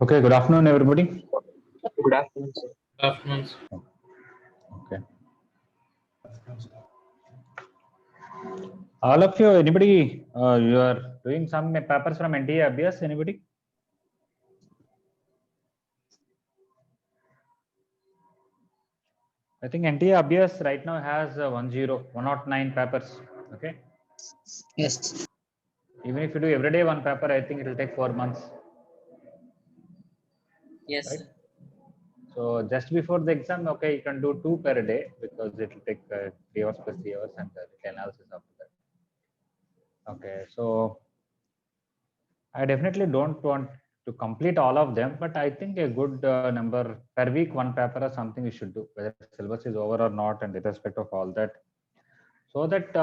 Okay, good afternoon, everybody. Good afternoon, sir. Afternoon. Okay. All of you, anybody, you are doing some papers from NTA ABS, anybody? I think NTA ABS right now has 109 papers. Okay. Yes. Even if you do every day one paper, I think it will take 4 months. Yes. Right? So just before the exam, okay, you can do 2 per day because it will take 3 hours plus 3 hours and the analysis after that. Okay, so I definitely don't want to complete all of them, but I think a good number per week, one paper or something we should do, whether syllabus is over or not, and irrespective of all that, so that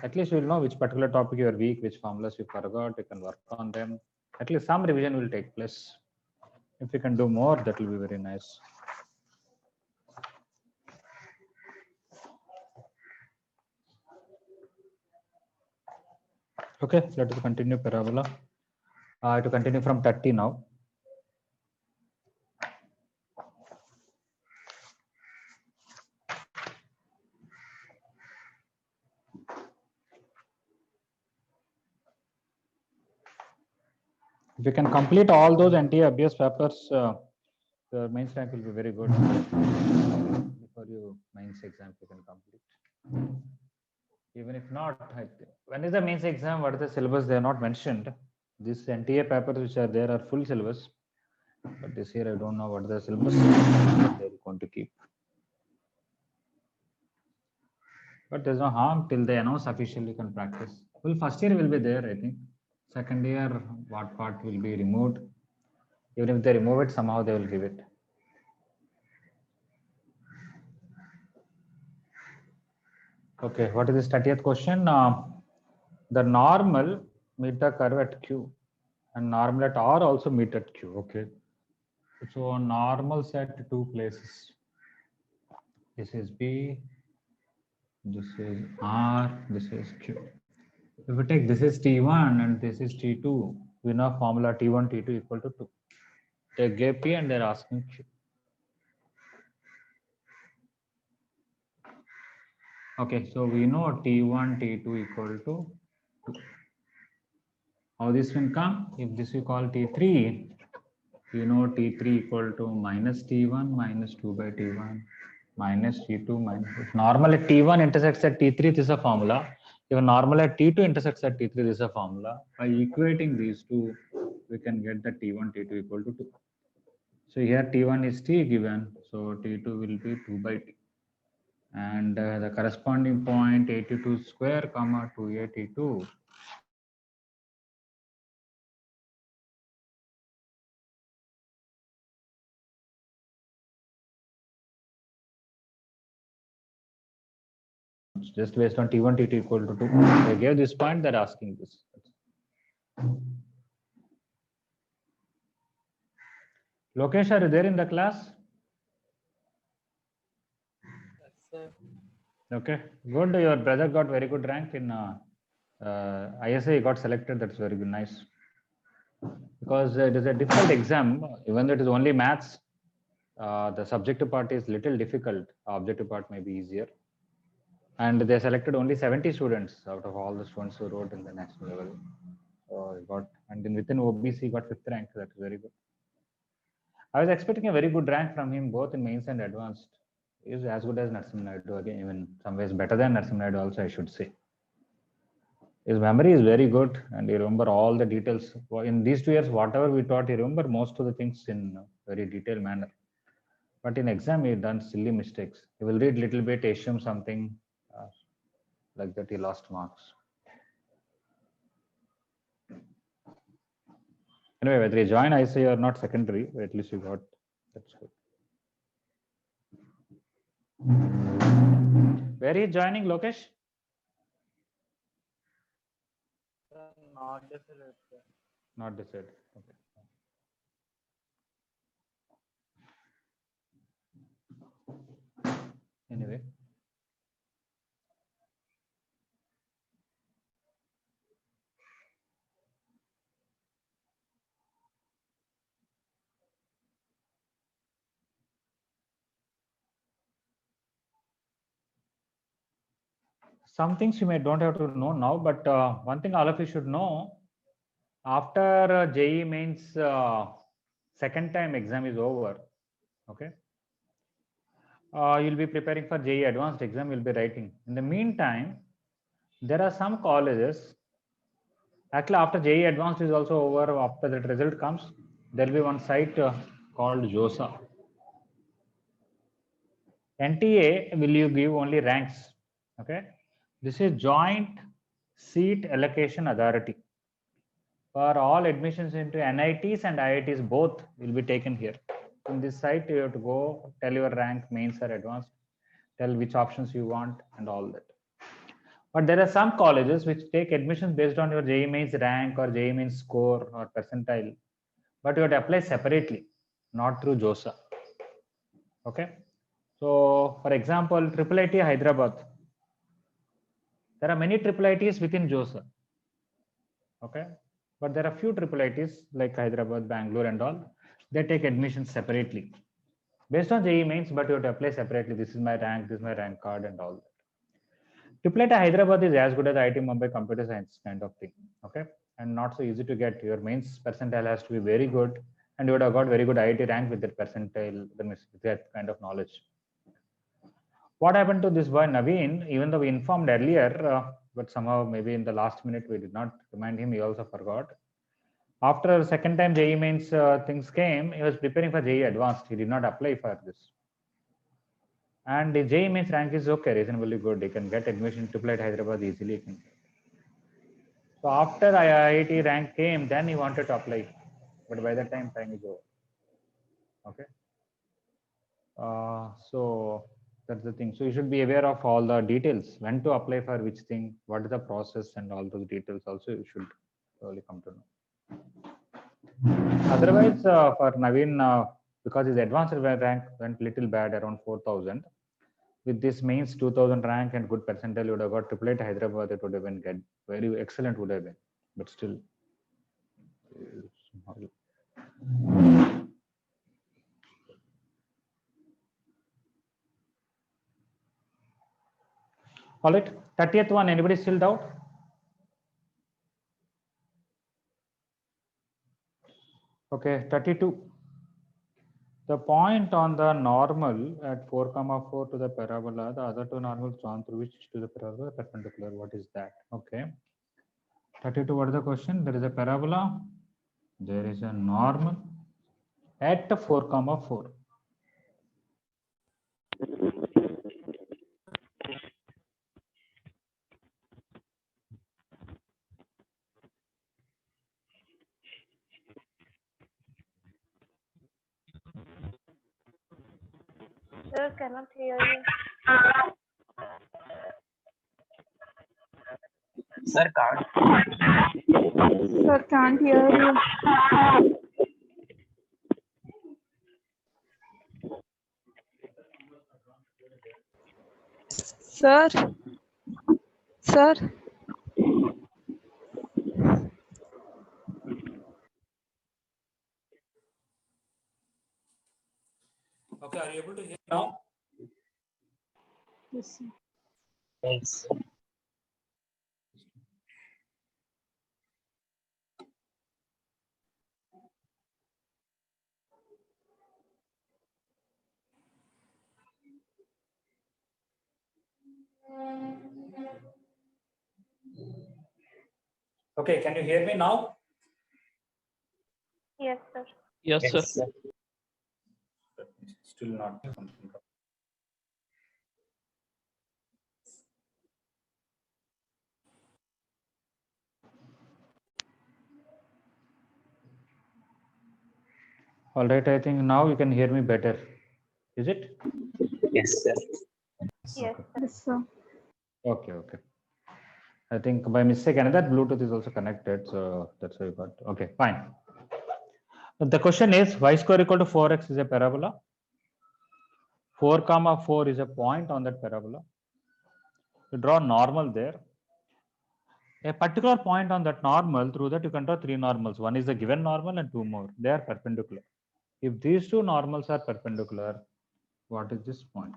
at least you'll know which particular topic you are weak, which formulas you forgot, you can work on them. At least some revision will take place. If you can do more, that will be very nice. Okay, let us continue parabola. To continue from 30 now. If you can complete all those NTA ABS papers, your mains rank will be very good. Before you mains exam, you can complete. Even if not, when is the mains exam? What is the syllabus? They are not mentioned. These NTA papers which are there are full syllabus. But this year I don't know what the syllabus they are going to keep. But there's no harm till they announce officially you can practice. Well, first year will be there, I think. Second year, what part will be removed? Even if they remove it, somehow they will give it. Okay, what is this 30th question? The normal meet the curve at Q and normal at R also meet at Q. Okay. So normals at two places. This is B, this is R, this is Q. If we take this is T1 and this is T2, we know formula T1, T2 equal to 2. Take gap P and they're asking Q. Okay, so we know T1, T2 equal to 2. How this will come? If this we call T3, you know T3 equal to minus T1 minus 2 by T1 minus T2 minus. If normal at T1 intersects at T3, this is a formula. If normal at T2 intersects at T3, this is a formula. By equating these two, we can get the T1, T2 equal to 2. So here T1 is T given, so T2 will be 2 by T. And the corresponding point 82 square comma 282. Just based on T1, T2 equal to 2. They gave this point, they're asking this. Lokesh, are you there in the class? Yes, sir. Okay, good. Your brother got very good rank in ISA. He got selected. That's very good, nice. Because it is a difficult exam, even though it is only maths. The subjective part is little difficult. Objective part may be easier. And they selected only 70 students out of all the students who wrote in the national level. So he got, and then within OBC, he got 5th rank. That's very good. I was expecting a very good rank from him, both in mains and advanced. He is as good as Narasimha Naidu, again, even some ways better than Narasimha Naidu also, I should say. His memory is very good and he remember all the details. In these 2 years, whatever we taught, he remember most of the things in a very detailed manner. But in exam, he done silly mistakes. He will read little bit, assume something, like that he lost marks. Anyway, whether he join ICA or not secondary, at least you got, that's good. Where is joining, Lokesh? Not decided, sir. Not decided. Okay. Anyway. some things you may don't have to know now, but one thing all of you should know, after JEE mains second time exam is over, okay, you'll be preparing for JEE advanced exam, you'll be writing. In the meantime, there are some colleges, actually after JEE advanced is also over, after that result comes, there will be one site called JOSA. NTA will you give only ranks, okay? This is Joint Seat Allocation Authority. For all admissions into NITs and IITs, both will be taken here. In this site, you have to go, tell your rank, mains or advanced, tell which options you want and all that. But there are some colleges which take admissions based on your JEE mains rank or JEE mains score or percentile, but you have to apply separately, not through JOSA. Okay. So, for example, IIIT Hyderabad. There are many IIITs within JOSA. Okay. But there are few IIITs like Hyderabad, Bangalore, and all. They take admissions separately based on JEE mains, but you have to apply separately. This is my rank, this is my rank card, and all that. IIIT Hyderabad is as good as IIT Mumbai computer science kind of thing. Okay. And not so easy to get. Your mains percentile has to be very good, and you would have got very good IIT rank with that percentile, with that kind of knowledge. What happened to this boy Naveen? Even though we informed earlier, but somehow maybe in the last minute we did not remind him, he also forgot. After second time JEE mains things came, he was preparing for JEE advanced. He did not apply for this. And the JEE mains rank is okay, reasonably good. He can get admission to IIIT Hyderabad easily. So after IIT rank came, then he wanted to apply. But by that time is over. Okay. So that's the thing. So you should be aware of all the details, when to apply for which thing, what is the process, and all those details also you should probably come to know. Otherwise, for Naveen, because his advanced rank went little bad, around 4,000. With this mains 2,000 rank and good percentile, you would have got IIIT Hyderabad. It would have been good, very excellent would have been, but still. All right, 30th one, anybody still doubt? Okay, 32. The point on the normal at 4, 4 to the parabola, the other two normals drawn through which to the parabola perpendicular. What is that? Okay. 32, what is the question? There is a parabola. There is a normal at 4, 4. Sir, cannot hear you. Sir, can't. Sir, can't hear you. Sir. Sir. Okay, are you able to hear now? Yes, sir. Yes. Okay, can you hear me now? Yes, sir. Yes, sir. Yes, sir. Still not something. All right, I think now you can hear me better. Is it? Yes, sir. Yes, Okay. sir. Yes, sir. Okay, okay. I think by mistake another Bluetooth is also connected, so that's why you got. Okay, fine. The question is y square equal to 4x is a parabola. 4, 4 is a point on that parabola. You draw normal there. A particular point on that normal, through that you can draw 3 normals. One is the given normal and 2 more. They are perpendicular. If these 2 normals are perpendicular, what is this point?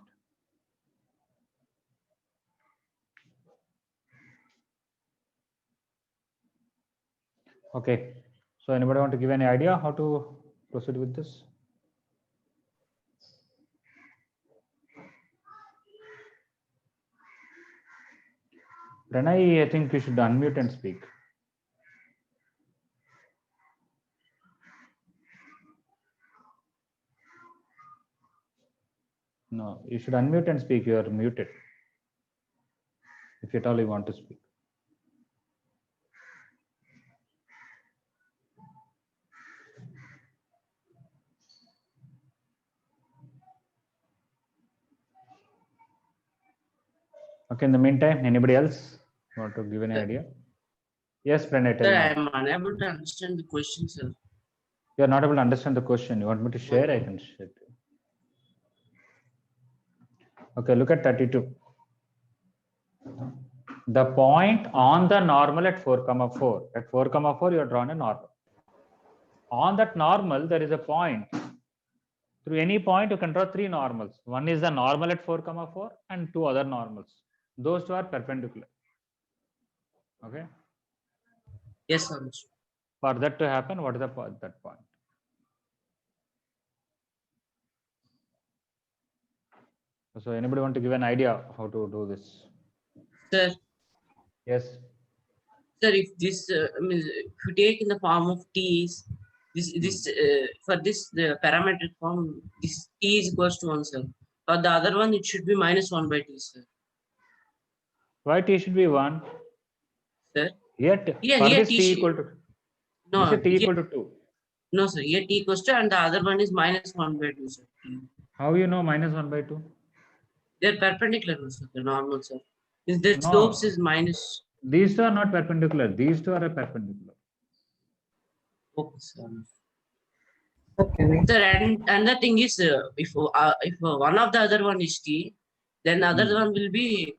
Okay. So anybody want to give any idea how to proceed with this? Pranay, I think you should unmute and speak. No, you should unmute and speak. You are muted. If at all you want to speak. Okay, in the meantime, anybody else want to give any idea? Yes, Pranay, tell Sir, I now. am unable to understand the question, sir. You are not able to understand the question. You want me to share? I can share. Okay, look at 32. The point on the normal at 4, 4. At 4, 4, you have drawn a normal. On that normal, there is a point. Through any point, you can draw 3 normals. One is the normal at 4, 4, and 2 other normals. Those 2 are perpendicular. Okay. Yes, sir. For that to happen, what is that point? So anybody want to give an idea how to do this? Sir, Yes. sir, if this, if you take in the form of t's, for this the parametric form, this t is equals to 1, sir. For the other one, it should be minus 1 by t, sir. Why t should be 1? Sir, Yet here for this t t should- equal to no, you say t here- equal to 2. no, sir. Here t equals to, and the other one is minus 1 by 2, sir. How you know minus 1 by 2? They're perpendicular, sir. The normal, sir. If the No. slopes is minus. These 2 are not perpendicular. These 2 are perpendicular. Okay, sir. Sir, and another thing is, if one of the other one is t, then the other one will be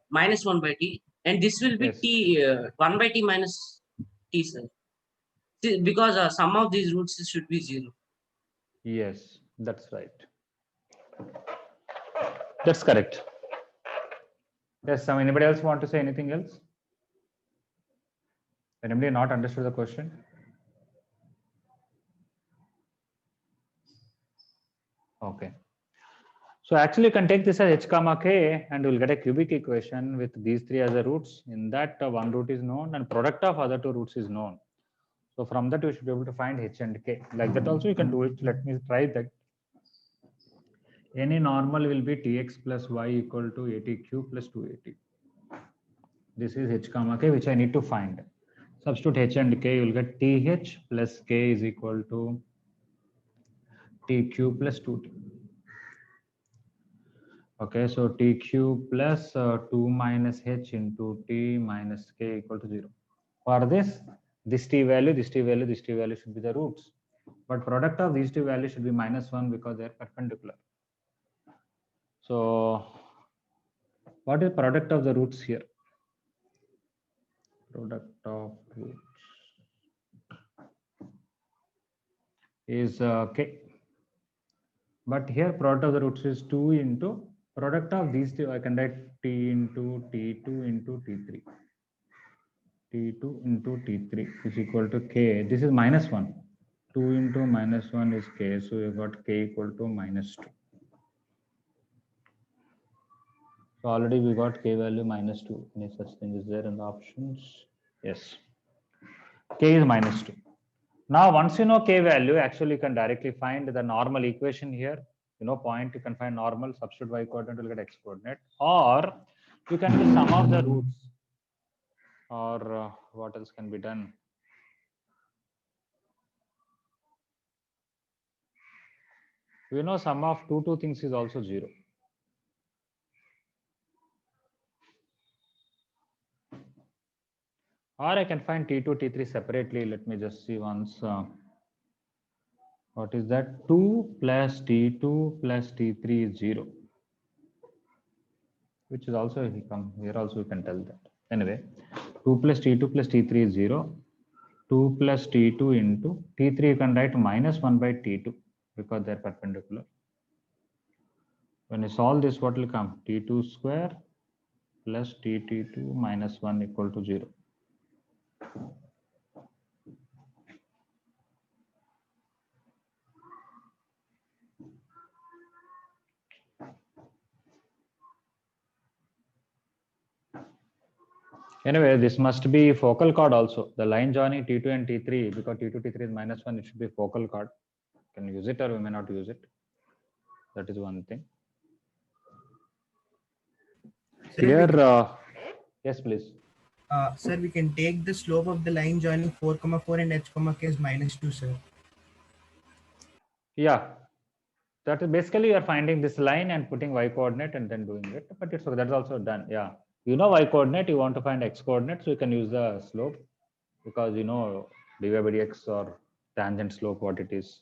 minus 1 by t, and this will be Yes. t 1 by t minus t, sir. See, because sum of these roots should be 0. Yes, that's right. That's correct. Yes, anybody else want to say anything else? Anybody not understood the question? Okay. So actually you can take this as h comma k and you'll get a cubic equation with these 3 as the roots. In that one root is known and product of other 2 roots is known. So from that you should be able to find h and k. Like that also you can do it. Let me try that. Any normal will be tx plus y equal to 80 cube plus 280. This is h comma k which I need to find. Substitute h and k, you will get th plus k is equal to t cube plus 2t. Okay, so t cube plus 2 minus h into t minus k equal to 0. For this t value, this t value, this t value should be the roots. But product of these two values should be minus 1 because they are perpendicular. So what is product of the roots here? Product of roots is k. But here product of the roots is 2 into product of these two. I can write t into t2 into t3. t2 into t3 is equal to k. This is minus 1. 2 into minus 1 is k. So you got k equal to minus 2. So already we got k value minus 2. Any such thing is there in the options? Yes. K is minus 2. Now once you know k value, actually you can directly find the normal equation here. You know point, you can find normal, substitute y coordinate will get x coordinate, or you can do sum of the roots, or what else can be done? We know sum of two things is also 0. Or I can find t2, t3 separately. Let me just see once. What is that? 2 plus t2 plus t3 is 0. Which is also here also you can tell that. Anyway, 2 plus t2 plus t3 is 0. 2 plus t2 into t3 you can write minus 1 by t2 because they are perpendicular. When you solve this, what will come? t2 square plus t2 minus 1 equal to 0. Anyway, this must be focal chord also. The line joining T2 and T3, because T2, T3 is -1, it should be focal chord. Can use it or we may not use it. That is one thing. Sir, Here, yes, please. sir, we can take the slope of the line joining 4, 4 and h, k is -2, sir. Yeah, that is basically you are finding this line and putting y coordinate and then doing it. But it's okay, that's also done. Yeah, you know y coordinate, you want to find x coordinate, so you can use the slope because you know dy by dx or tangent slope what it is.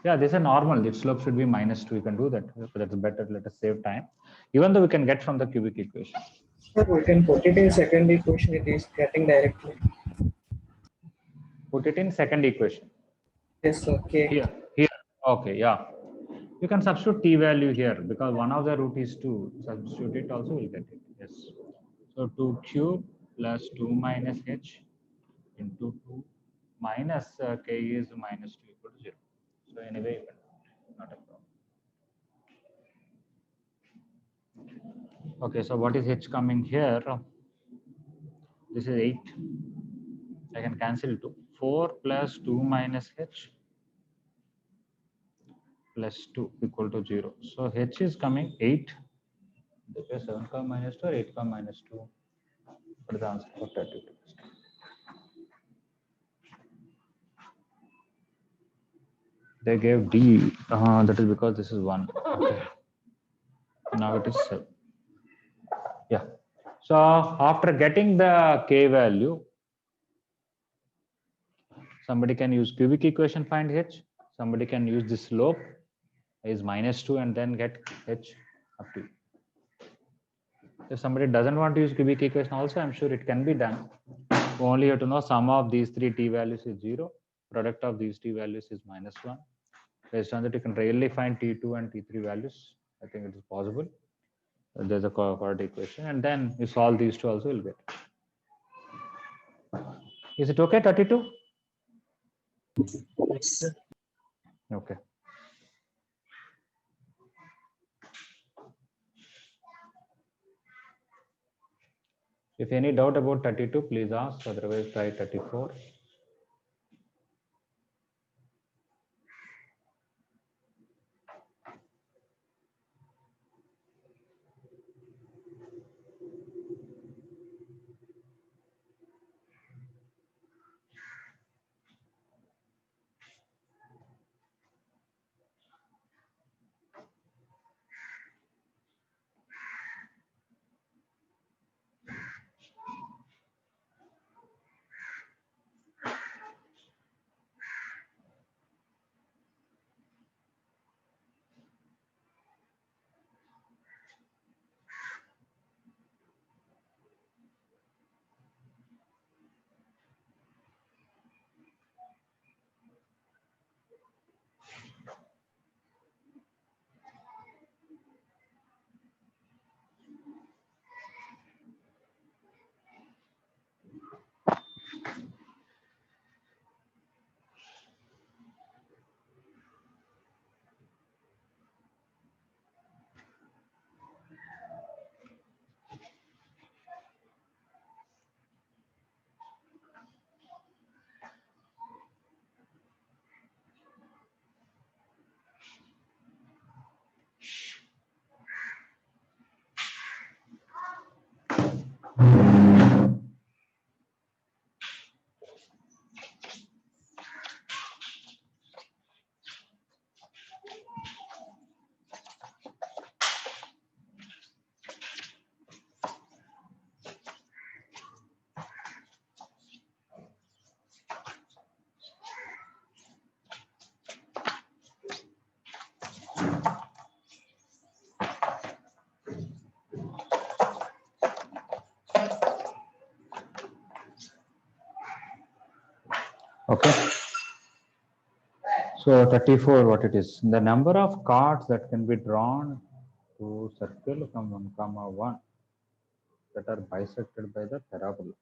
Yeah, this is a normal. Its slope should be -2. You can do that. That's better. Let us save time. Even though we can get from the cubic equation. Sir, we can put it in second equation. It is getting directly. Put it in second equation. Yes, sir. Okay. Here. Okay, yeah. You can substitute t value here because one of the root is 2. Substitute it also, will get it. Yes. So 2 cube plus 2 minus h into 2 minus k is -2 equal to 0. So anyway, you can do it. Not a problem. Okay, so what is h coming here? This is 8. I can cancel 2. 4 plus 2 minus h plus 2 equal to 0. So h is coming 8. Okay, 7 comma minus 2 or 8 comma minus 2. What is the answer for 32? They gave D. That is because this is 1. Okay. Now it is 7. Yeah. So after getting the k value, somebody can use cubic equation, find h. Somebody can use the slope is -2 and then get h up to. If somebody doesn't want to use cubic equation also, I'm sure it can be done. You only have to know sum of these three t values is 0. Product of these t values is -1. Based on that, you can really find t2 and t3 values. I think it is possible. There's a quadratic equation, and then you solve these two also, you'll get. Is it okay, 32? Yes, sir. Okay. If any doubt about 32, please ask. Otherwise, try 34. Okay. So 34, what it is? The number of cards that can be drawn to circle from 1 comma 1 that are bisected by the parabola.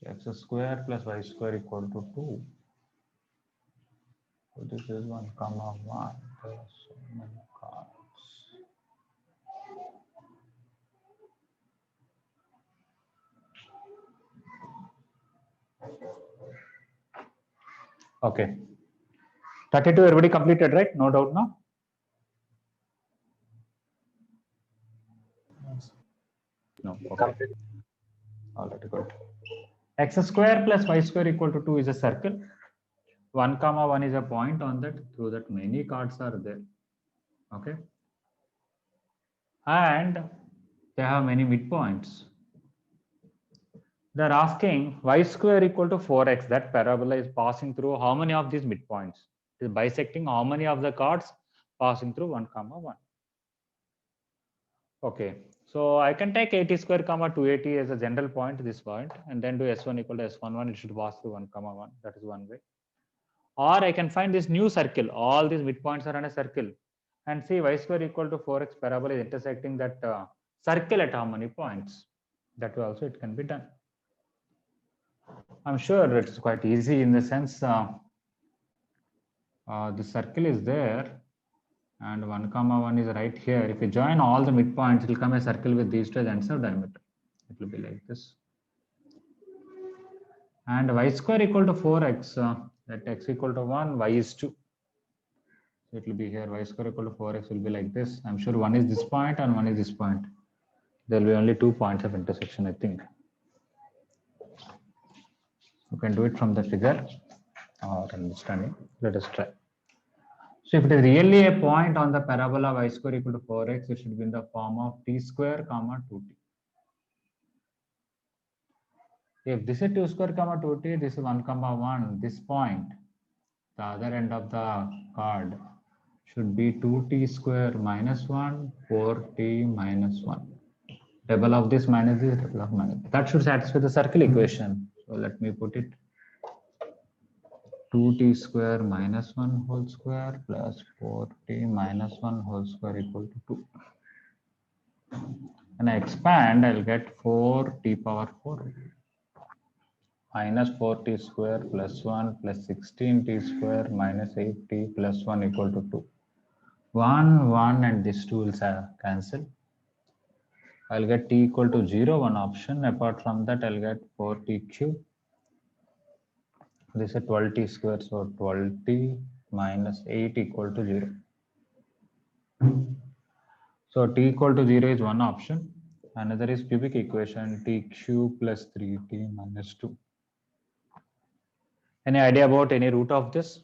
X square plus y square equal to 2. So this is 1 comma 1. There are so many cards. Okay. 32 everybody completed, right? No doubt now? No. Okay. Already good. X square plus y square equal to 2 is a circle. 1 comma 1 is a point on that, through that many cards are there. Okay. And they have many midpoints. They're asking y square equal to 4x. That parabola is passing through how many of these midpoints? It is bisecting how many of the cards passing through 1 comma 1. Okay. So I can take 80 square comma 280 as a general point, this point, and then do s1 equal to s11. It should pass through 1 comma 1. That is one way. Or I can find this new circle. All these midpoints are on a circle, and see y square equal to 4x parabola is intersecting that circle at how many points. That way also it can be done. I'm sure it's quite easy in the sense the circle is there and 1 comma 1 is right here. If you join all the midpoints, it will come a circle with these two as ends of diameter. It will be like this. And y square equal to 4x, that x equal to 1, y is 2. So it will be here, y square equal to 4x will be like this. I'm sure one is this point and one is this point. There will be only 2 points of intersection, I think. You can do it from the figure or understanding. Let us try. So if it is really a point on the parabola y square equal to 4x, it should be in the form of t square comma 2t. If this is 2 square comma 2t, this is 1 comma 1, this point, the other end of the card should be 2t square minus 1, 4t minus 1. Double of this minus this, double of minus. That should satisfy the circle equation. So let me put it. 2t square minus 1 whole square plus 4t minus 1 whole square equal to 2. When I expand, I'll get 4t power 4 minus 4t square plus 1 plus 16t square minus 8t plus 1 equal to 2. 1, 1 and this 2 will cancel. I'll get t equal to 0, one option. Apart from that, I'll get 4t cube. This is 12t square, so 12t minus 8 equal to 0. So t equal to 0 is one option. Another is cubic equation, t cube plus 3t minus 2. Any idea about any root of this?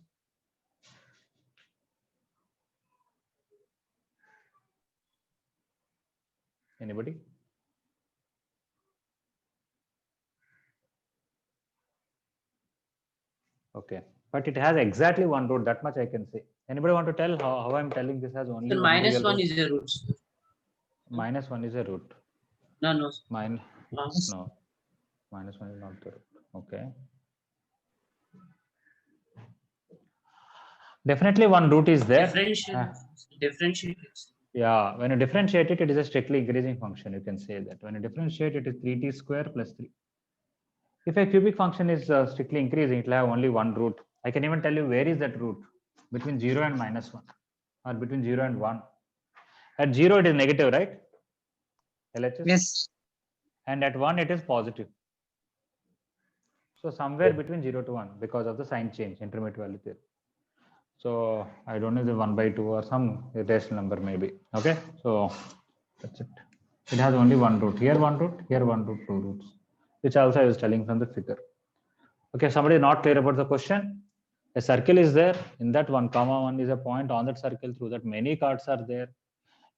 Anybody? Okay, but it has exactly one root, that much I can say. Anybody want to tell how I'm telling this has only So one minus real 1 root? is a root, sir. Minus 1 is a root. No, no. Sir. No, Uh, minus 1 is not the root. Okay. Definitely one root is there. Differentiate. Yeah, when you differentiate it, it is a strictly increasing function. You can say that. When you differentiate it is 3t square plus 3. If a cubic function is strictly increasing, it will have only one root. I can even tell you where is that root, between 0 and minus 1 or between 0 and 1. At 0 it is negative, right? LHS? Yes. And at 1 it is positive. So somewhere between 0 to 1 because of the sign change, intermediate value theory. So I don't know, the 1 by 2 or some irrational number maybe. Okay, so that's it. It has only one root. Here one root, here one root, 2 roots, which also I was telling from the figure. Okay, somebody not clear about the question? A circle is there. In that 1 comma 1 is a point on that circle. Through that many cards are there.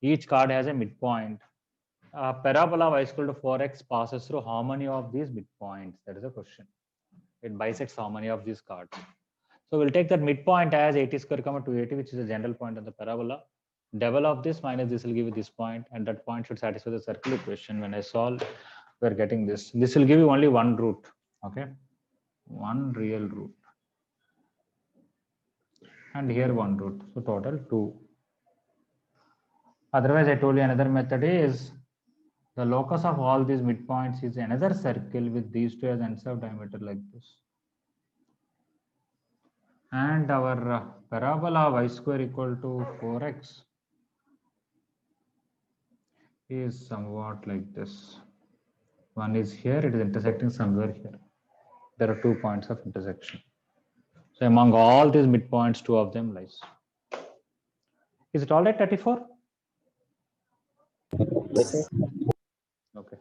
Each card has a midpoint. Parabola y equal to 4x passes through how many of these midpoints? That is the question. It bisects how many of these cards. So we'll take that midpoint as 80 square comma 280, which is a general point on the parabola. Double of this minus this will give you this point, and that point should satisfy the circle equation. When I solve, we're getting this. This will give you only one root. Okay, one real root. And here one root. So total 2. Otherwise, I told you another method is The locus of all these midpoints is another circle with these two as ends of diameter like this. And our parabola y square equal to 4x is somewhat like this. One is here, it is intersecting somewhere here. There are 2 points of intersection. So among all these midpoints, 2 of them lies. Is it all right, 34? Yes, sir. Okay.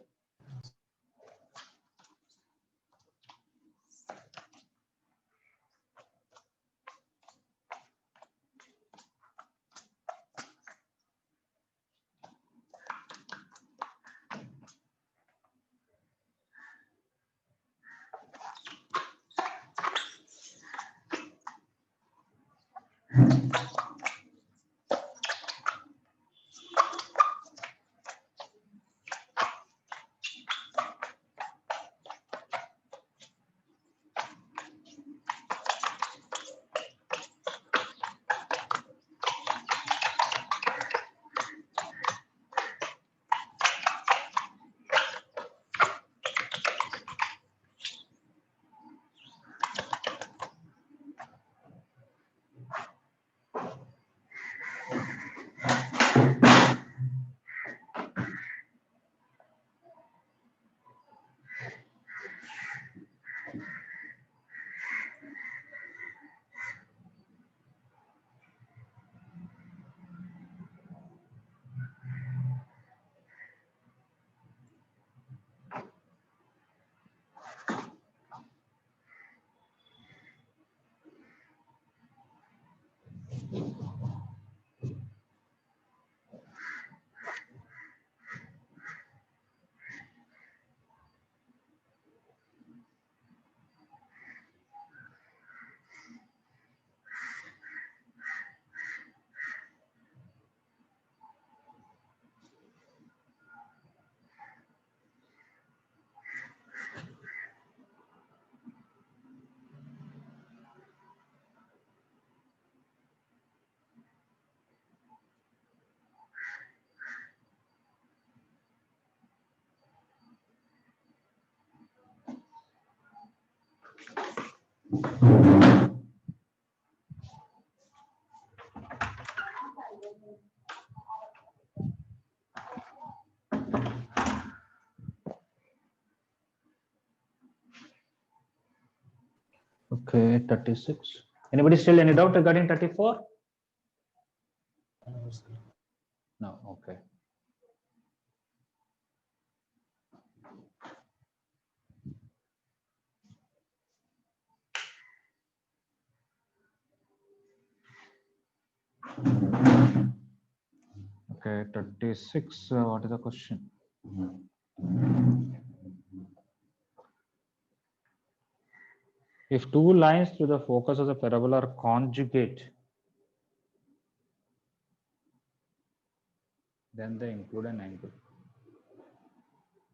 Okay, 36. Anybody still any doubt regarding 34? No, okay. Okay, 36. What is the question? If two lines through the focus of the parabola are conjugate, then they include an angle.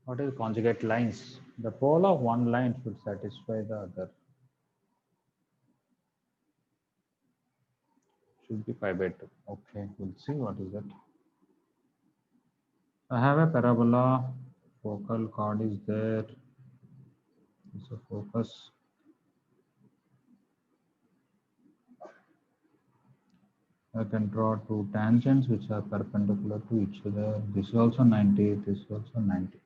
What is conjugate lines? The pole of one line should satisfy the other. Should be pi by 2. Okay, we'll see what is that. I have a parabola, focal chord is there. It's a focus. I can draw two tangents which are perpendicular to each other. This is also 90, this is also 90.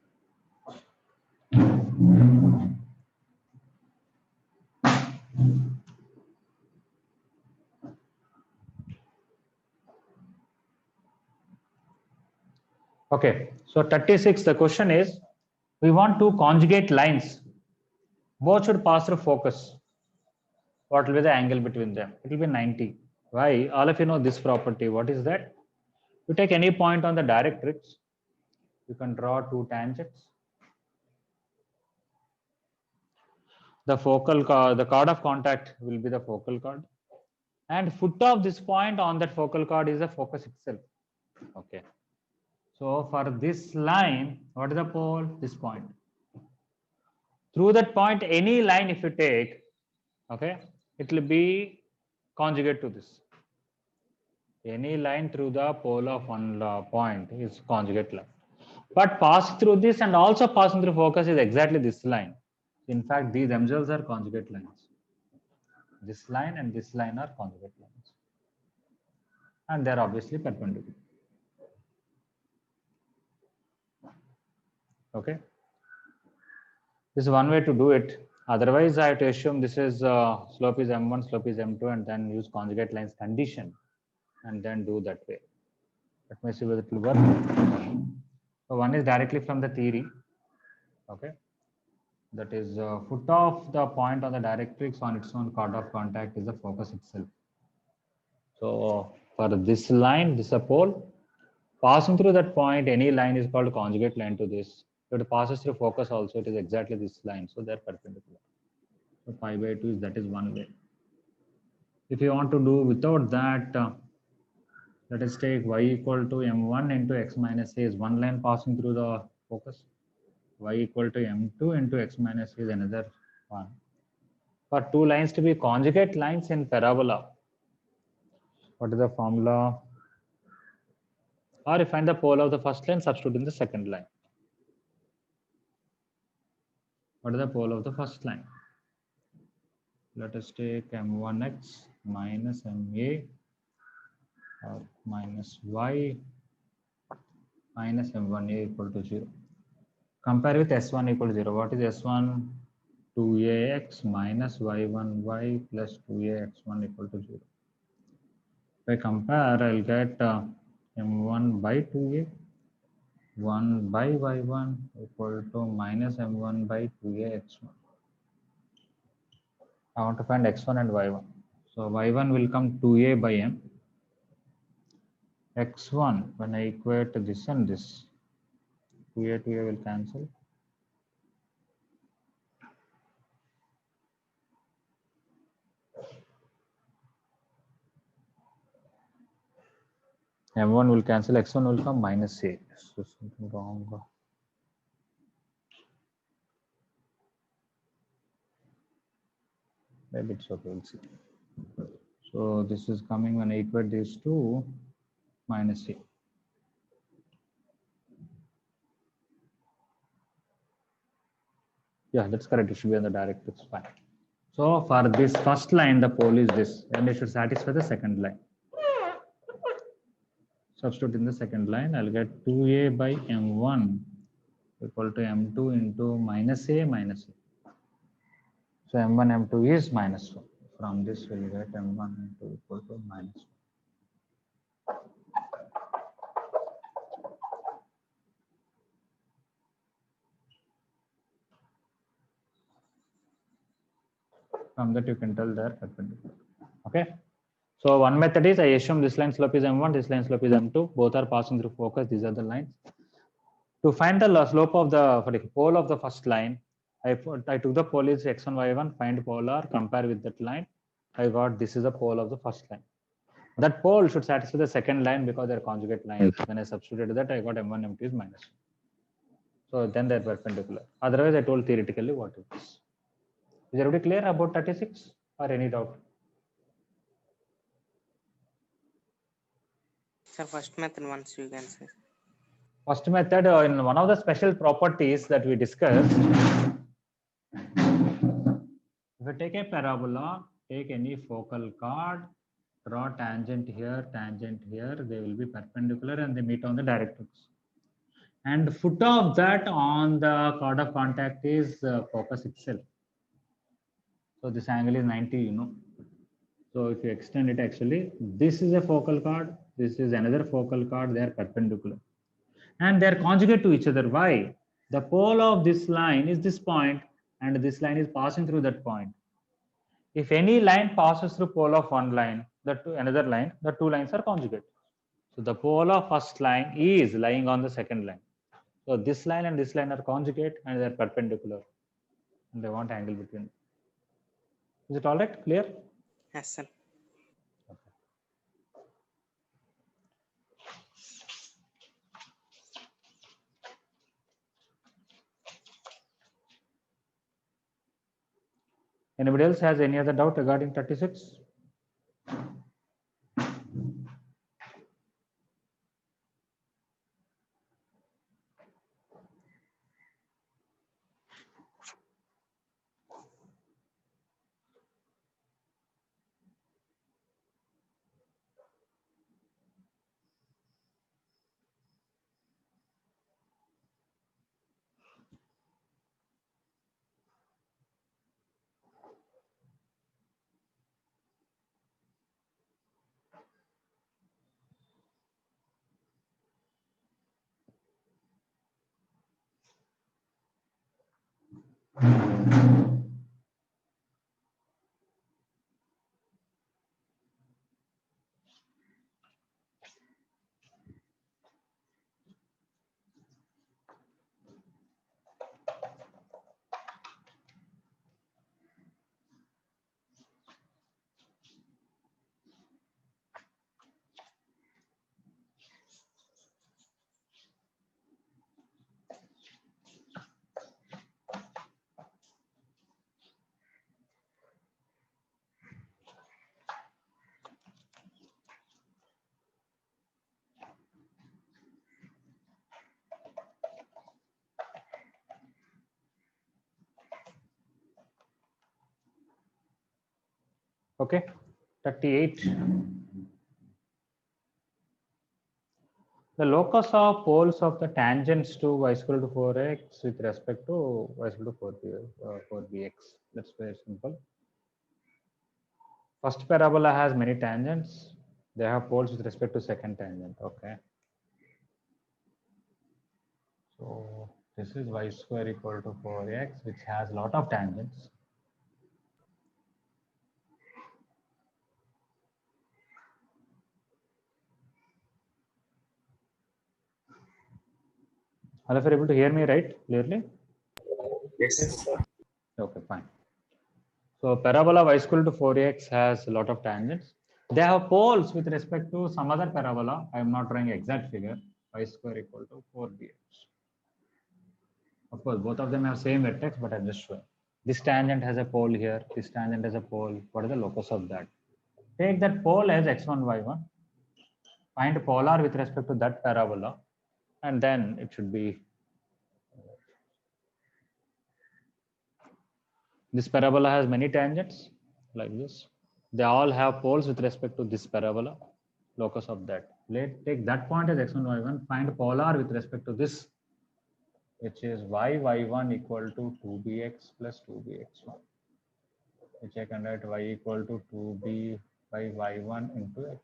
Okay, so 36, the question is, we want two conjugate lines. Both should pass through focus. What will be the angle between them? It will be 90. Why? All of you know this property. What is that? You take any point on the directrix, you can draw two tangents. The chord of contact will be the focal chord. And foot of this point on that focal chord is the focus itself. Okay. So for this line, what is the pole? This point. Through that point, any line if you take, okay, it will be conjugate to this. Any line through the pole of one point is conjugate line. But pass through this and also passing through focus is exactly this line. In fact, these themselves are conjugate lines. This line and this line are conjugate lines. And they're obviously perpendicular. Okay. This is one way to do it. Otherwise, I have to assume this is slope is m1, slope is m2, and then use conjugate lines condition, and then do that way. Let me see whether it will work. So one is directly from the theory. Okay. That is foot of the point on the directrix on its own chord of contact is the focus itself. So for this line, this is a pole. Passing through that point, any line is called conjugate line to this. If it passes through focus also, it is exactly this line. So they're perpendicular. So pi by 2 is that is one way. If you want to do without that, let us take y equal to m1 into x minus a is one line passing through the focus. Y equal to m2 into x minus a is another one. For two lines to be conjugate lines in parabola, what is the formula? Or you find the pole of the first line, substitute in the second line. What is the pole of the first line? Let us take m1x minus ma or minus y minus m1a equal to 0. Compare with s1 equal to 0. What is s1? 2ax minus y1y plus 2ax1 equal to 0. If I compare, I'll get m1 by 2a, 1 by y1 equal to minus m1 by 2a x1. I want to find x1 and y1. So y1 will come 2a by m. x1, when I equate this and this, 2a will cancel. m1 will cancel, x1 will come minus a. So something wrong. Maybe it's okay, we'll see. So this is coming when I equate these two, minus a. Yeah, that's correct. It should be on the direct. It's fine. So for this first line, the pole is this, and it should satisfy the second line. Substitute in the second line, I'll get 2a by m1 equal to m2 into minus a minus a. So m1, m2 is minus 1. From this, we'll get m1, m2 equal to minus 1. From that, you can tell they're perpendicular. Okay. So one method is I assume this line slope is m1, this line slope is m2. Both are passing through focus. These are the lines. To find the slope of the pole of the first line, I took the pole is x1, y1, find polar, compare with that line. I got this is the pole of the first line. That pole should satisfy the second line because they're conjugate lines. When I substituted that, I got m1, m2 is minus 1. So then they're perpendicular. Otherwise, I told theoretically what it is. Is everybody clear about 36 or any doubt? Sir, first method once you can say. First method, in one of the special properties that we discussed, if you take a parabola, take any focal chord, draw tangent here, they will be perpendicular and they meet on the directrix. And foot of that on the chord of contact is focus itself. So this angle is 90, you know. So if you extend it, actually, this is a focal chord, this is another focal chord, they are perpendicular. And they are conjugate to each other. Why? The pole of this line is this point, and this line is passing through that point. If any line passes through pole of one line, another line, the two lines are conjugate. So the pole of first line is lying on the second line. So this line and this line are conjugate and they are perpendicular. And they want angle between. Is it all right? Clear? Yes, sir. Anybody else has any other doubt regarding 36? Okay, 38. The locus of poles of the tangents to y is equal to 4x with respect to y is equal to 4bx. That's very simple. First parabola has many tangents. They have poles with respect to second tangent. Okay. So this is y square equal to 4x, which has a lot of tangents. All of you are able to hear me right clearly? Yes, sir. Okay, fine. So parabola y is equal to 4x has a lot of tangents. They have poles with respect to some other parabola. I am not drawing exact figure. Y square equal to 4bx. Of course, both of them have same vertex, but I'm just showing. This tangent has a pole here. This tangent has a pole. What is the locus of that? Take that pole as x1, y1. Find polar with respect to that parabola, and then it should be this parabola has many tangents like this. They all have poles with respect to this parabola, locus of that. Let take that point as x1, y1. Find polar with respect to this, which is y1 equal to 2bx plus 2bx1, which I can write y equal to 2b by y1 into x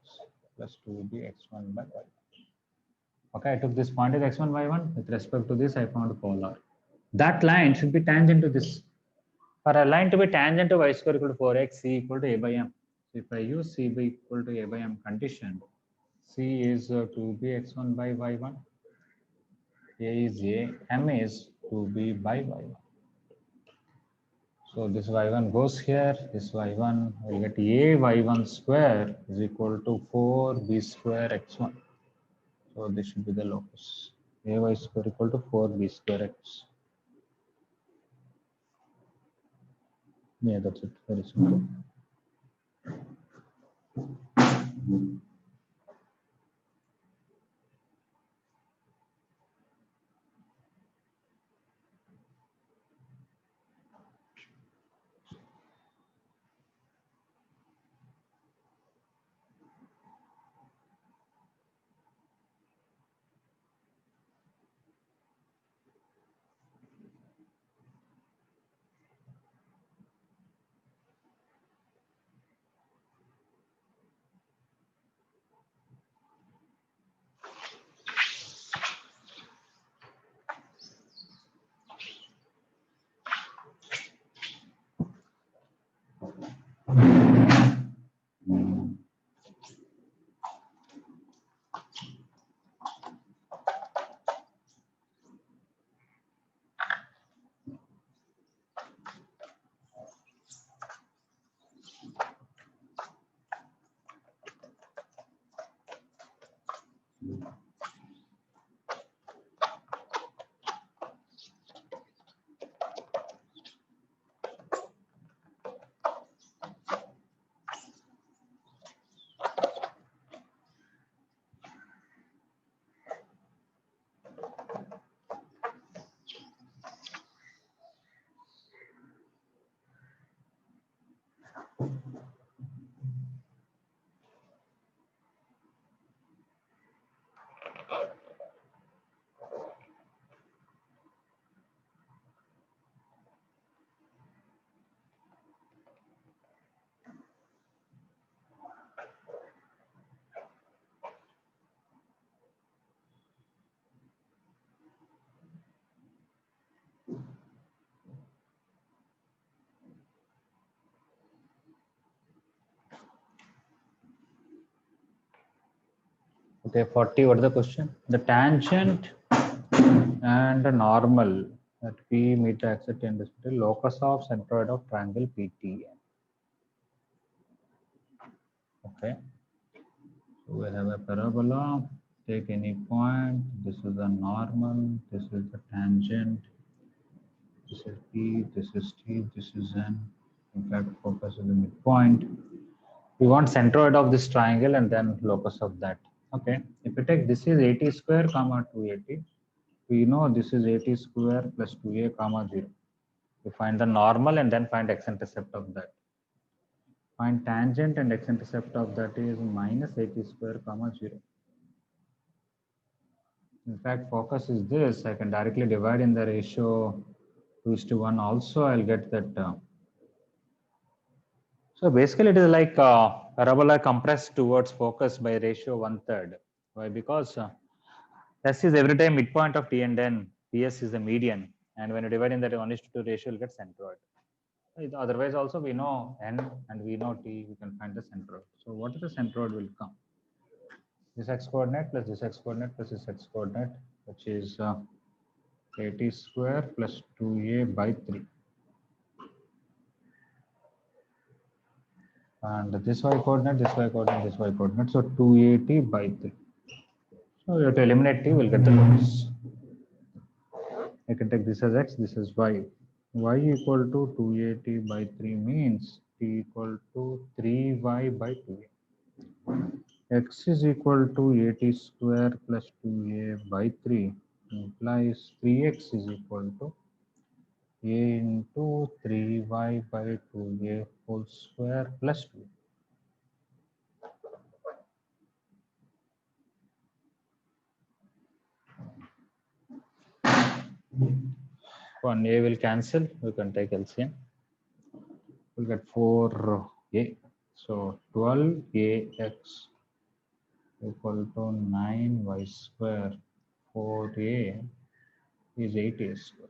plus 2bx1 by y. Okay, I took this point as x1, y1. With respect to this, I found polar. That line should be tangent to this. For a line to be tangent to y square equal to 4x, c equal to a by m. So if I use c by equal to a by m condition, c is 2bx1 by y1, a is a, m is 2b by y1. So this y1 goes here, this y1 will get a y1 square is equal to 4b square x1. So this should be the locus. A y square equal to 4b square x. Yeah, that's it. Very simple. Okay, 40, what is the question? The tangent and the normal at P meter axis and the locus of centroid of triangle PTN. Okay, so we have a parabola, take any point, this is the normal, this is the tangent, this is P, this is T, this is N. In fact, focus is the midpoint. We want centroid of this triangle and then locus of that. Okay, if you take this is 80 square comma 280, we know this is 80 square plus 2a comma 0. We find the normal and then find x-intercept of that. Find tangent and x-intercept of that is minus 80 square comma 0. In fact, focus is this. I can directly divide in the ratio 2:1 also. I'll get that. So basically, it is like parabola compressed towards focus by ratio 1/3. Why? Because S is every time midpoint of T and N. PS is the median. And when you divide in that 1:2 ratio, you'll get centroid. Otherwise, also we know N and we know T, we can find the centroid. So what is the centroid will come? This x coordinate plus this x coordinate plus this x coordinate, which is 80 square plus 2a by 3. And this y coordinate, this y coordinate, this y coordinate. So 280 by 3. So you have to eliminate t, we'll get the locus. I can take this as x, this is y. Y equal to 280 by 3 means t equal to 3y by 2a. X is equal to 80 square plus 2a by 3 implies 3x is equal to a into 3y by 2a whole square plus 2. One a will cancel, we can take LCM. We'll get 4a. So 12ax equal to 9y square. 4a is 8a square.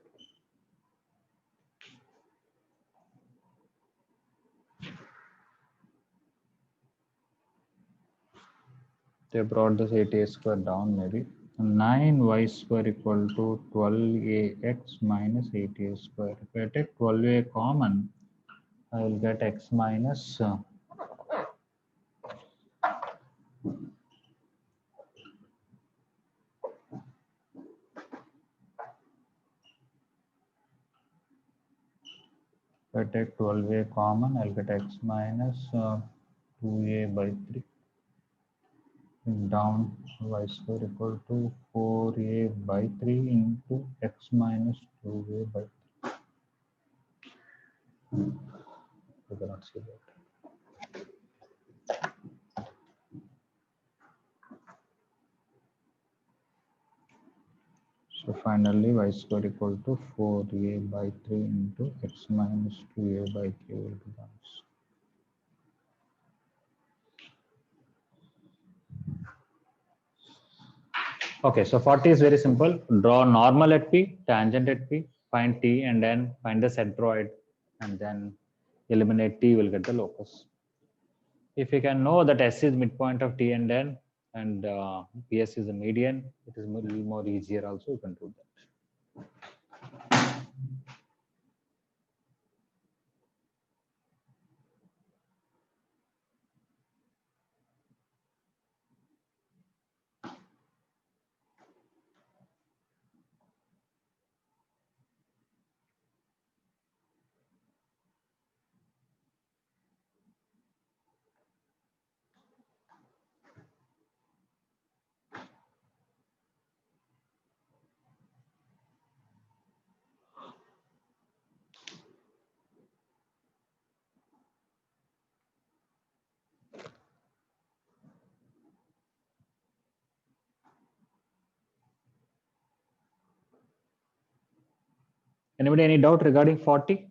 They brought this 8a square down maybe. 9y square equal to 12ax minus 8a square. If I take 12a common, I will get x minus if I take 12a common, I'll get x minus 2a by 3. Down y square equal to 4a by 3 into x minus 2a by 3. You cannot see that. So finally, y square equal to 4a by 3 into x minus 2a by 3 will be the answer. Okay, so 40 is very simple. Draw normal at P, tangent at P, find T, and then find the centroid, and then eliminate T, will get the locus. If you can know that S is midpoint of T and N, and PS is the median, it is a little more easier also, you can do that. Anybody any doubt regarding 40?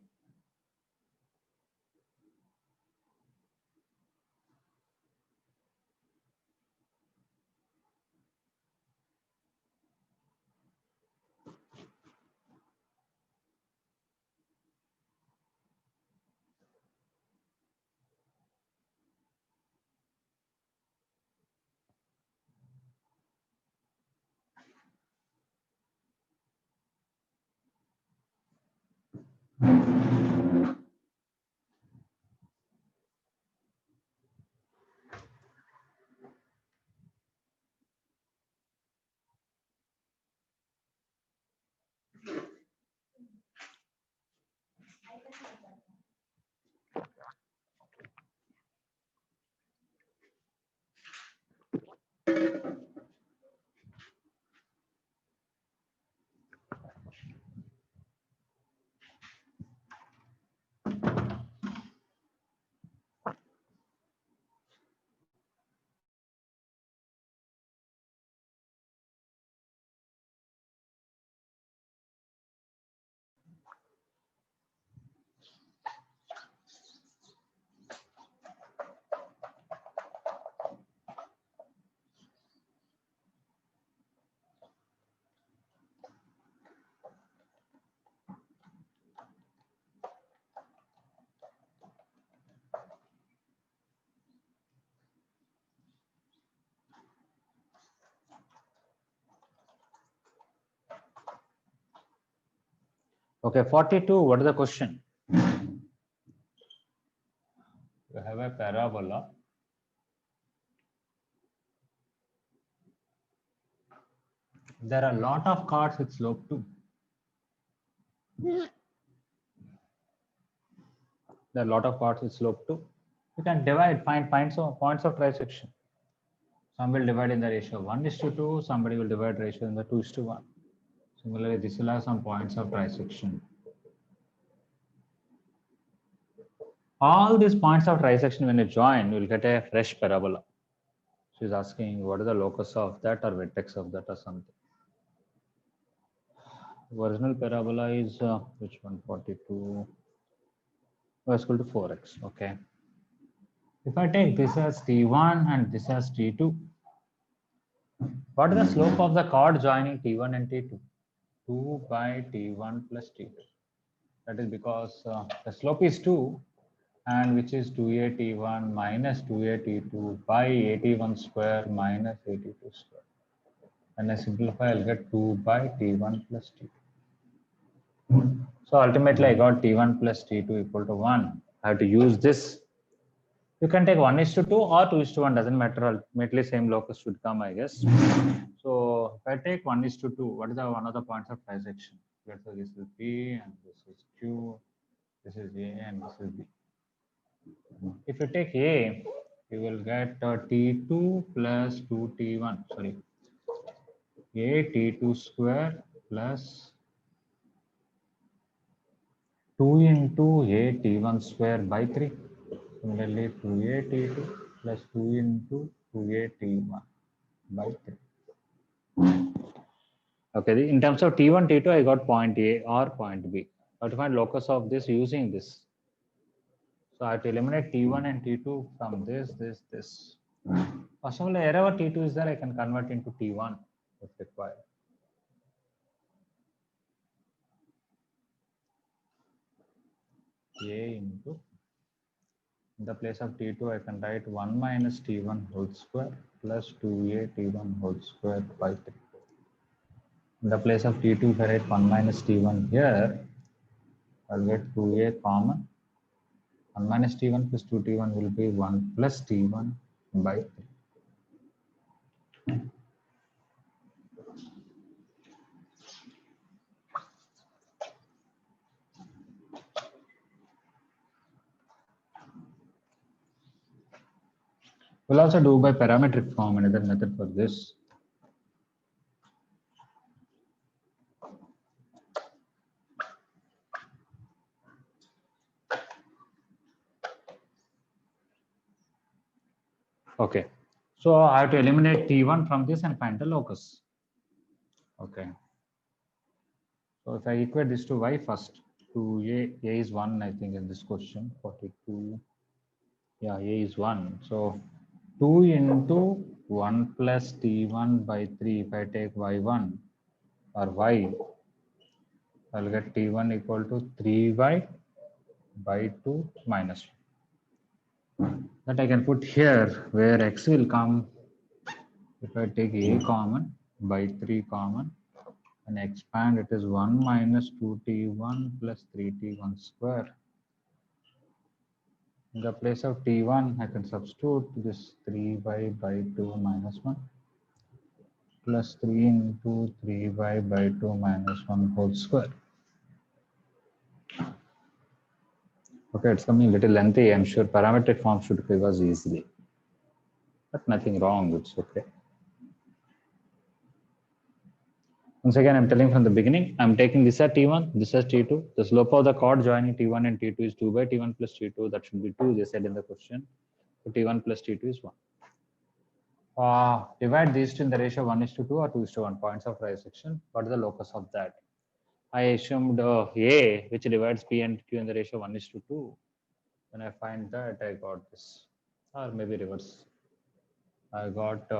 Okay, 42. What is the question? You have a parabola. There are a lot of chords with slope 2. There are a lot of chords with slope 2. You can divide, find points of trisection. Some will divide in the ratio 1:2. Somebody will divide ratio in the 2:1. Similarly, this will have some points of trisection. All these points of trisection, when you join, you will get a fresh parabola. She is asking what is the locus of that or vertex of that or something. Original parabola is which one? 42 is equal to 4x. Okay. If I take this as T1 and this as T2, what is the slope of the chord joining T1 and T2? 2 by T1 plus T2. That is because the slope is 2, and which is 2a T1 minus 2a T2 by a1 square minus a2 square. When I simplify, I'll get 2 by T1 plus T2. So ultimately, I got T1 plus T2 equal to 1. I have to use this. You can take 1:2 or 2:1, doesn't matter. Ultimately, same locus should come, I guess. So if I take 1:2, what is the one of the points of trisection? So this is P and this is Q, this is A and this is B. If you take A, you will get T2 plus 2T1, sorry, A T2 square plus 2 into A T1 square by 3. Similarly, 2A T2 plus 2 into 2A T1 by 3. Okay, in terms of T1, T2, I got point A or point B. I have to find locus of this using this. So I have to eliminate T1 and T2 from this. First of all, wherever T2 is there, I can convert into T1 if required. A into, in the place of T2, I can write 1 minus T1 whole square plus 2A T1 whole square by 3. In the place of T2, if I write 1 minus T1 here, I'll get 2A common. 1 minus T1 plus 2T1 will be 1 plus T1 by 3. We'll also do by parametric form another method for this. Okay, so I have to eliminate T1 from this and find the locus. Okay, so if I equate this to y first, to A is 1, I think, in this question, 42. Yeah, A is 1. So 2 into 1 plus T1 by 3, if I take y1 or y, I'll get T1 equal to 3y by 2 minus 1. That I can put here where x will come if I take A common by 3 common and expand, it is 1 minus 2T1 plus 3T1 square. In the place of T1, I can substitute this 3y by 2 minus 1 plus 3 into 3y by 2 minus 1 whole square. Okay, it's coming a little lengthy. I'm sure parametric form should give us easily. But nothing wrong, it's okay. Once again, I'm telling from the beginning, I'm taking this as T1, this as T2. The slope of the chord joining T1 and T2 is 2 by T1 plus T2. That should be 2, they said in the question. So T1 plus T2 is 1. Divide these two in the ratio 1:2 or 2:1, points of trisection. What is the locus of that? I assumed A, which divides P and Q in the ratio 1:2. When I find that, I got this, or maybe reverse. I got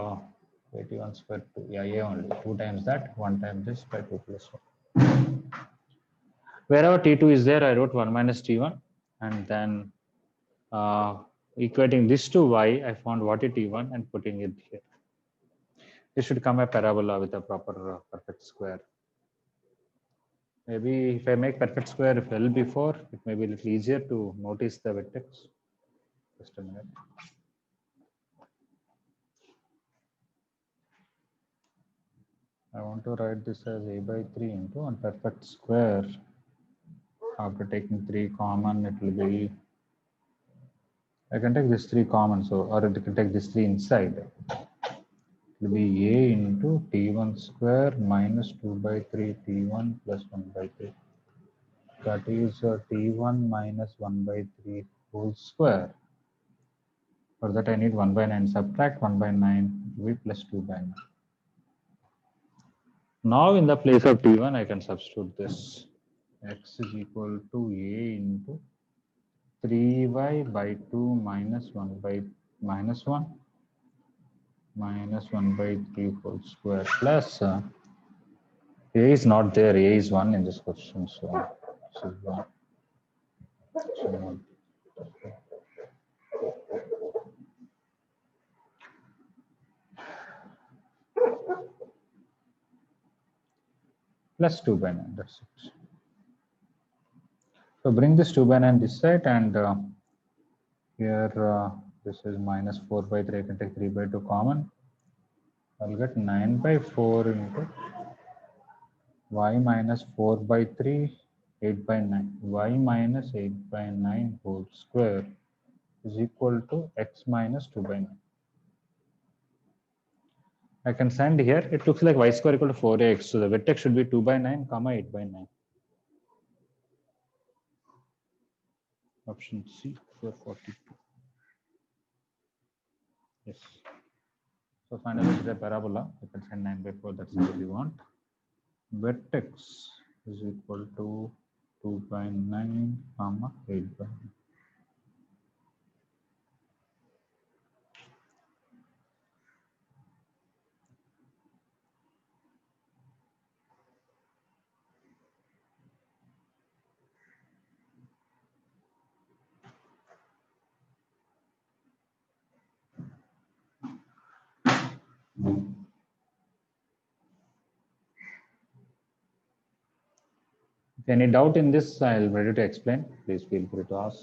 81 square 2. Yeah, A only. 2 times that, 1 times this by 2 plus 1. Wherever T2 is there, I wrote 1 minus T1, and then equating this to y, I found what is T1 and putting it here. This should come a parabola with a proper perfect square. Maybe if I make perfect square if L before, it may be a little easier to notice the vertex. Just a minute. I want to write this as a by 3 into 1 perfect square. After taking 3 common, it will be, I can take this 3 common, so, or I can take this 3 inside. It will be a into t1 square minus 2 by 3 t1 plus 1 by 3. That is t1 minus 1 by 3 whole square. For that I need 1 by 9, subtract 1 by 9, v plus 2 by 9. Now in the place of t1, I can substitute this. X is equal to a into 3y by 2 minus 1 by minus 1 minus 1 by 3 whole square plus a is not there, a is 1 in this question, so this is 1. So, plus 2 by 9, that's it. So bring this 2 by 9 this side, and here this is minus 4 by 3, I can take 3 by 2 common. I'll get 9 by 4 into y minus 4 by 3, 8 by 9. Y minus 8 by 9 whole square is equal to x minus 2 by 9. I can send here, it looks like y square equal to 4ax. So the vertex should be 2 by 9 comma 8 by 9. Option C for 42. Yes. So finally it's a parabola. You can send 9 by 4, that's what we want. Vertex is equal to 2 by 9 comma 8 by 9. If any doubt in this, I'll ready to explain. Please feel free to ask.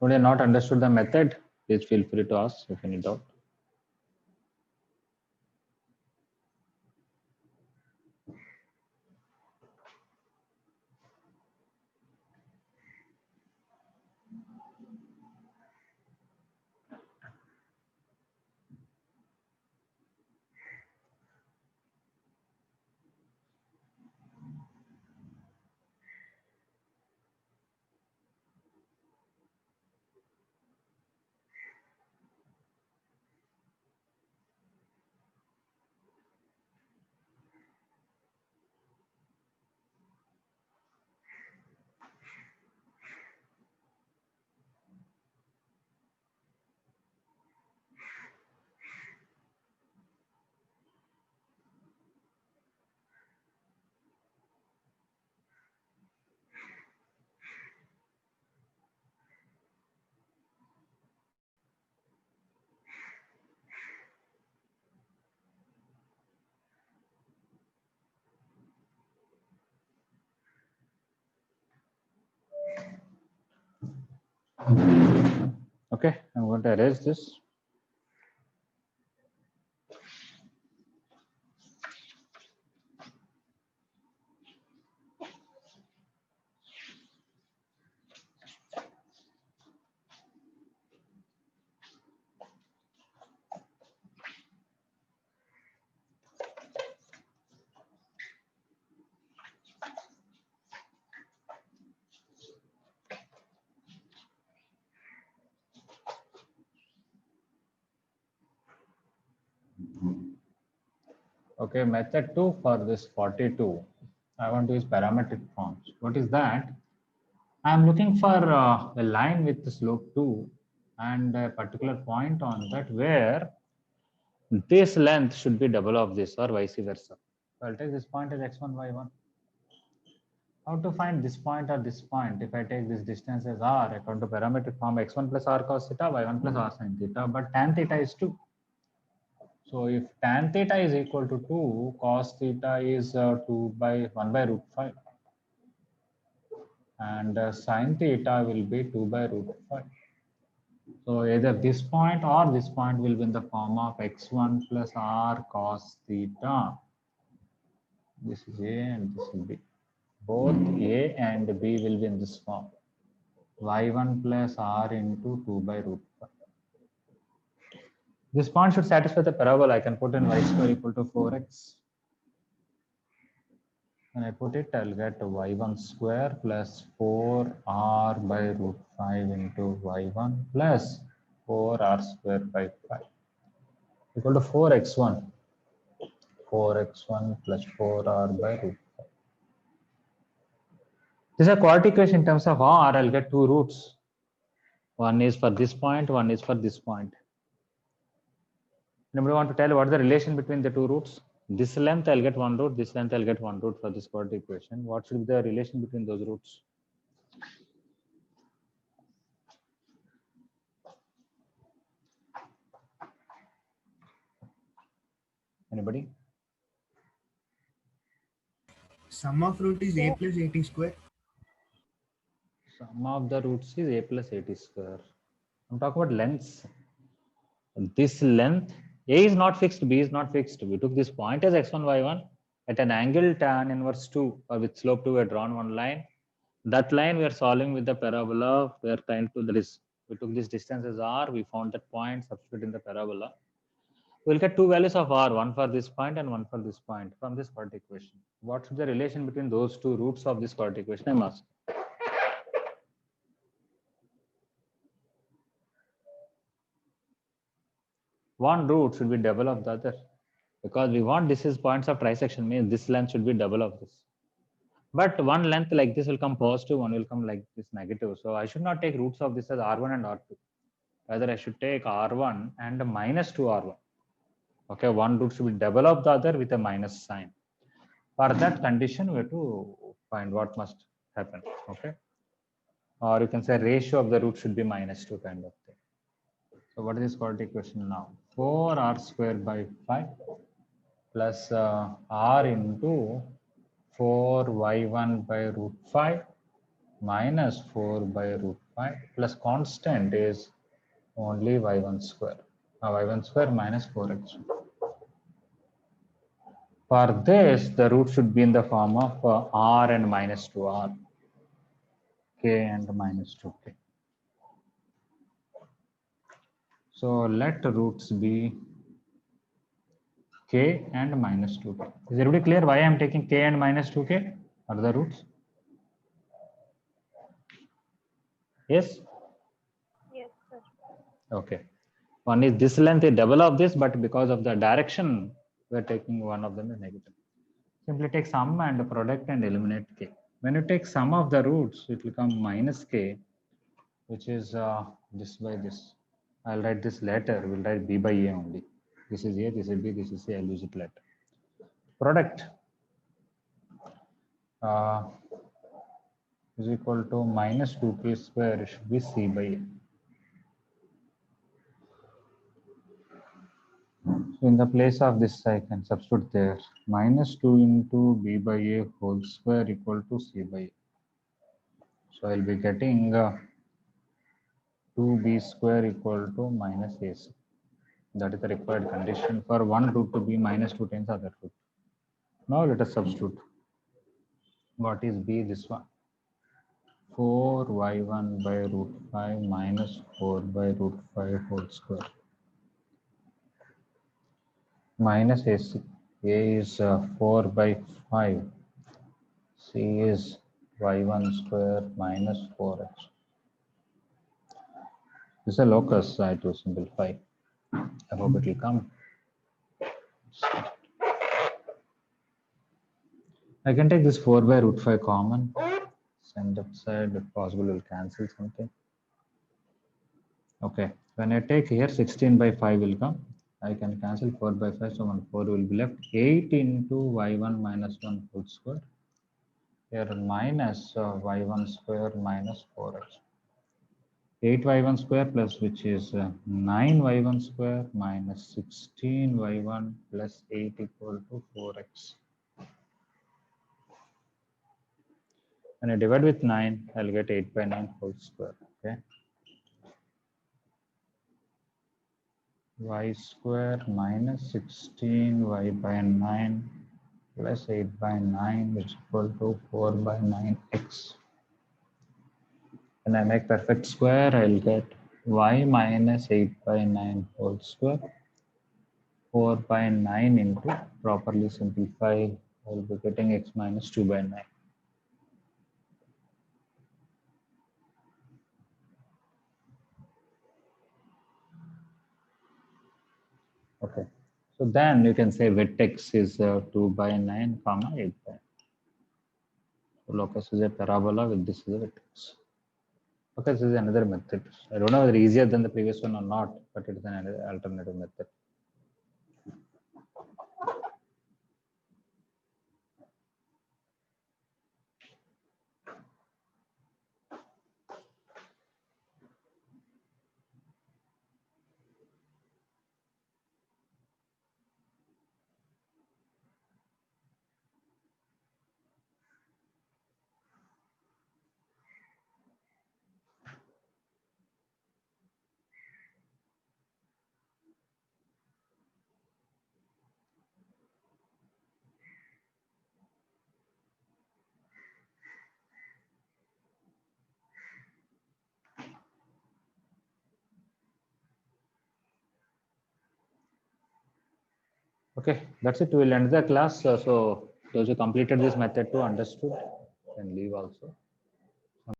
Would I not understood the method? Please feel free to ask if any doubt. Okay, I'm going to erase this. Okay, method 2 for this 42, I want to use parametric forms. What is that? I am looking for a line with the slope 2 and a particular point on that where this length should be double of this or vice versa. So I'll take this point as x1, y1. How to find this point or this point? If I take this distance as r, according to parametric form x1 plus r cos theta, y1 plus r sin theta, but tan theta is 2. So if tan theta is equal to 2, cos theta is 2 by 1 by root 5. And sin theta will be 2 by root 5. So either this point or this point will be in the form of x1 plus r cos theta. This is A and this will be. Both A and B will be in this form. y1 plus r into 2 by root 5. This point should satisfy the parabola. I can put in y square equal to 4x. When I put it, I'll get y1 square plus 4r by root 5 into y1 plus 4r square by 5 equal to 4x1. 4x1 plus 4r by root 5. This is a quadratic equation in terms of r. I'll get two roots. One is for this point, one is for this point. Anybody want to tell what is the relation between the two roots? This length I'll get one root, this length I'll get one root for this quadratic equation. What should be the relation between those roots? Anybody? Sum of root is a plus 80 square. Sum of the roots is a plus 80 square. I'm talking about lengths. This length, a is not fixed, b is not fixed. We took this point as x1, y1 at an angle tan inverse 2 or with slope 2. We have drawn one line. That line we are solving with the parabola. We are trying to, that is, we took this distance as r. We found that point, substitute in the parabola. We'll get two values of r, one for this point and one for this point from this quadratic equation. What should be the relation between those two roots of this quadratic equation? I'm asking. One root should be double of the other because we want this is points of trisection, means this length should be double of this. But one length like this will come positive, one will come like this negative. So I should not take roots of this as r1 and r2. Rather, I should take r1 and minus 2r1. Okay, one root should be double of the other with a minus sign. For that condition, we have to find what must happen. Okay, or you can say ratio of the root should be minus 2 kind of thing. So what is this quadratic equation now? 4r squared by 5 plus r into 4y1 by root 5 minus 4 by root 5 plus constant is only y1 square. Y1 square minus 4x. For this, the root should be in the form of r and minus 2r, k and minus 2k. So let roots be k and minus 2k. Is everybody clear why I am taking k and minus 2k are the roots? Yes? Yes, sir. Okay. One is this length is double of this, but because of the direction, we are taking one of them as negative. Simply take sum and product and eliminate k. When you take sum of the roots, it will come minus k, which is this by this. I'll write this later. We'll write b by a only. This is a, this is b, this is c. I'll use it later. Product is equal to minus 2k square. It should be c by a. So in the place of this, I can substitute there. Minus 2 into b by a whole square equal to c by a. So I'll be getting 2b square equal to minus ac. That is the required condition for one root to be minus 2 times other root. Now let us substitute. What is b? This one. 4y1 by root 5 minus 4 by root 5 whole square. Minus AC. A is 4 by 5. C is y1 square minus 4x. This is a locus. I have to simplify. I hope it will come. I can take this 4 by root 5 common. Send that side, if possible, will cancel something. Okay, when I take here 16 by 5 will come. I can cancel 4 by 5, so 1 4 will be left. 8 into y1 minus 1 whole square. Here minus y1 square minus 4x. 8y1 square plus, which is 9y1 square minus 16y1 plus 8 equal to 4x. When I divide with 9, I'll get 8 by 9 whole square. Okay. Y square minus 16y by 9 plus 8 by 9 is equal to 4 by 9x. When I make perfect square, I'll get y minus 8 by 9 whole square. 4 by 9 into, properly simplify, I'll be getting x minus 2 by 9. Okay, so then you can say vertex is 2 by 9 comma 8 by 9. So locus is a parabola with this is a vertex. Okay, this is another method. I don't know whether easier than the previous one or not, but it is an alternative method. Okay, that's it. We'll end the class. So those who completed this method too understood can leave also.